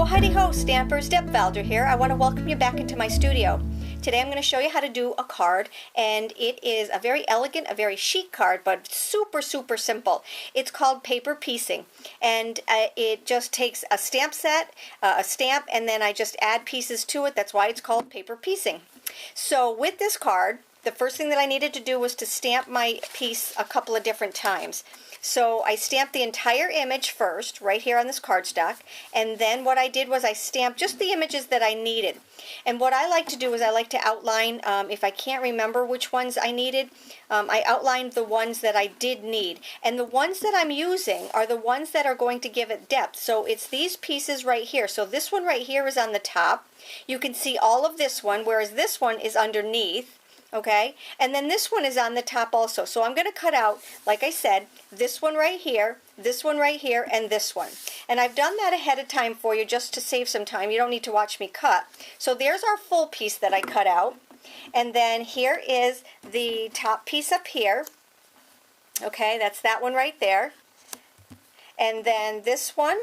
Well, howdy ho, Stampers, Deb Valder here. I want to welcome you back into my studio. Today I'm going to show you how to do a card, and it is a very elegant, a very chic card, but super simple. It's called paper piecing, and it just takes a stamp set, a stamp, and then I just add pieces to it. That's why it's called paper piecing. So with this card, the first thing that I needed to do was to stamp my piece a couple of different times. So I stamped the entire image first, right here on this cardstock, and then what I did was I stamped just the images that I needed. And what I like to do is I like to outline, if I can't remember which ones I needed, I outlined the ones that I did need. And the ones that I'm using are the ones that are going to give it depth. So it's these pieces right here. So this one right here is on the top. You can see all of this one, whereas this one is underneath. Okay, and then this one is on the top also. So I'm going to cut out, like I said, this one right here, and this one. And I've done that ahead of time for you just to save some time. You don't need to watch me cut. So there's our full piece that I cut out. And then here is the top piece up here. Okay, that's that one right there. And then this one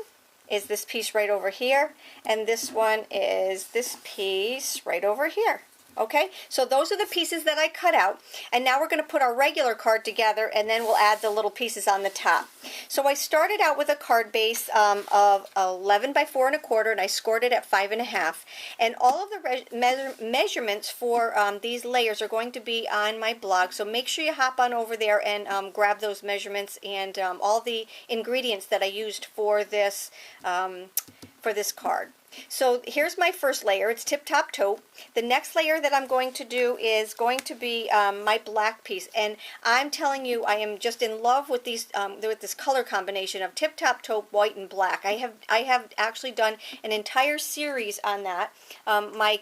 is this piece right over here. And this one is this piece right over here. Okay, so those are the pieces that I cut out, and now we're going to put our regular card together, and then we'll add the little pieces on the top. So I started out with a card base of 11 by 4 1/4, and I scored it at 5 1/2. And all of the measurements for these layers are going to be on my blog, so make sure you hop on over there and grab those measurements and all the ingredients that I used for this card. So here's my first layer. It's Tip Top Taupe. The next layer that I'm going to do is going to be my black piece, and I'm telling you, I am just in love with these with this color combination of Tip Top Taupe, white and black. I have actually done an entire series on that. My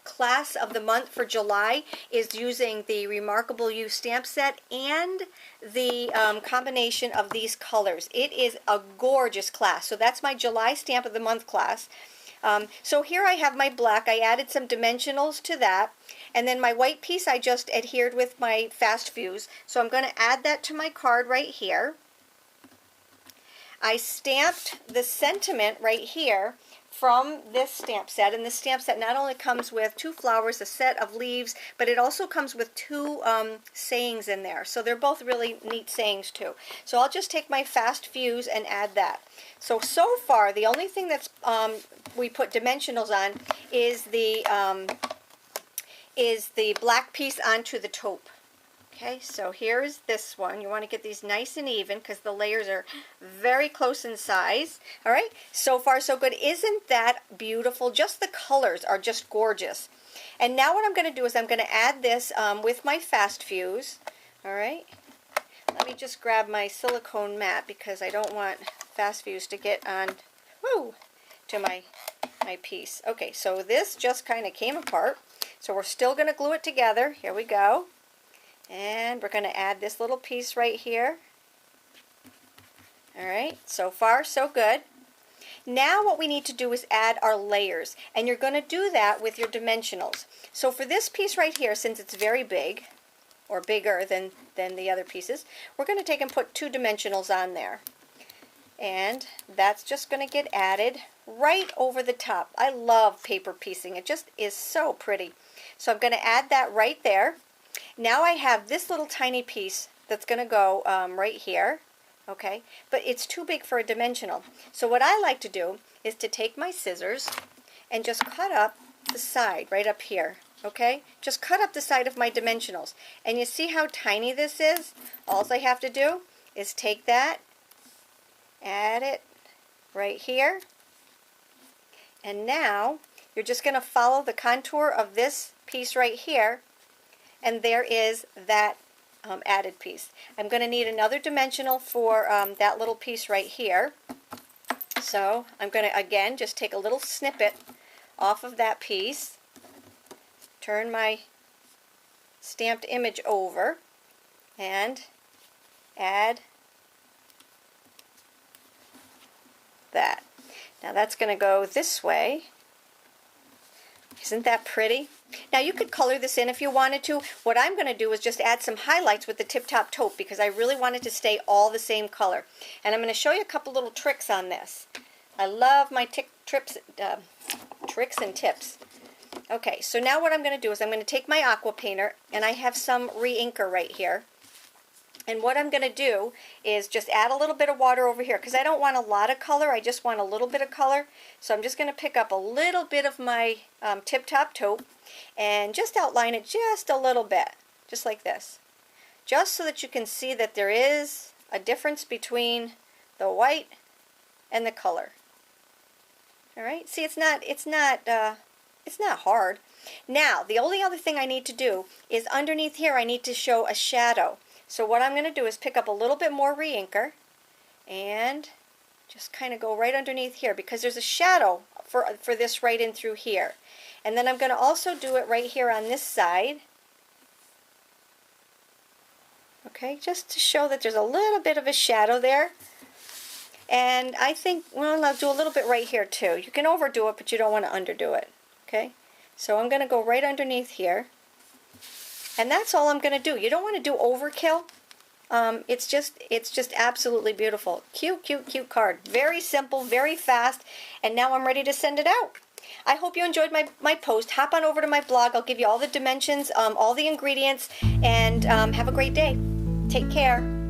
class of the month for July is using the Remarkable You stamp set and the combination of these colors. It is a gorgeous class. So that's my July stamp of the month class. So here I have my black. I added some dimensionals to that, and then my white piece I just adhered with my fast fuse. So I'm going to add that to my card right here. I stamped the sentiment right here from this stamp set, and this stamp set not only comes with 2 flowers, a set of leaves, but it also comes with 2 sayings in there. So they're both really neat sayings too. So I'll just take my fast fuse and add that. So far the only thing that's we put dimensionals on is the black piece onto the taupe. Okay, so here's this one. You want to get these nice and even because the layers are very close in size. All right, so far so good. Isn't that beautiful? Just the colors are just gorgeous. And now what I'm going to do is I'm going to add this with my fast fuse. All right, let me just grab my silicone mat because I don't want fast fuse to get on to my piece. Okay, so this just kind of came apart. So we're still going to glue it together. Here we go. And we're going to add this little piece right here. All right, so far so good. Now what we need to do is add our layers, and you're going to do that with your dimensionals. So for this piece right here, since it's very big, or bigger than the other pieces, we're going to take and put 2 dimensionals on there. And that's just going to get added right over the top. I love paper piecing. It just is so pretty. So I'm going to add that right there. Now I have this little tiny piece that's going to go right here, okay, but it's too big for a dimensional. So what I like to do is to take my scissors and just cut up the side right up here, okay? Just cut up the side of my dimensionals. And you see how tiny this is? All I have to do is take that, add it right here, and now you're just going to follow the contour of this piece right here. And there is that added piece. I'm going to need another dimensional for that little piece right here. So I'm going to, again, just take a little snippet off of that piece, turn my stamped image over, and add that. Now that's going to go this way. Isn't that pretty? Now you could color this in if you wanted to. What I'm going to do is just add some highlights with the Tip Top Taupe because I really wanted to stay all the same color. And I'm going to show you a couple little tricks on this. I love my tricks and tips. Okay, so now what I'm going to do is I'm going to take my aqua painter, and I have some re-inker right here. And what I'm going to do is just add a little bit of water over here, because I don't want a lot of color, I just want a little bit of color. So I'm just going to pick up a little bit of my Tip Top taupe and just outline it just a little bit, just like this. Just so that you can see that there is a difference between the white and the color. All right, see, it's not hard. Now, the only other thing I need to do is underneath here I need to show a shadow. So what I'm going to do is pick up a little bit more re-inker and just kind of go right underneath here, because there's a shadow for this right in through here. And then I'm going to also do it right here on this side. Okay, just to show that there's a little bit of a shadow there. And I think, well, I'll do a little bit right here too. You can overdo it, but you don't want to underdo it. Okay, so I'm going to go right underneath here. And that's all I'm going to do. You don't want to do overkill. It's just absolutely beautiful. Cute, cute, cute card. Very simple, very fast. And now I'm ready to send it out. I hope you enjoyed my post. Hop on over to my blog. I'll give you all the dimensions, all the ingredients, and have a great day. Take care.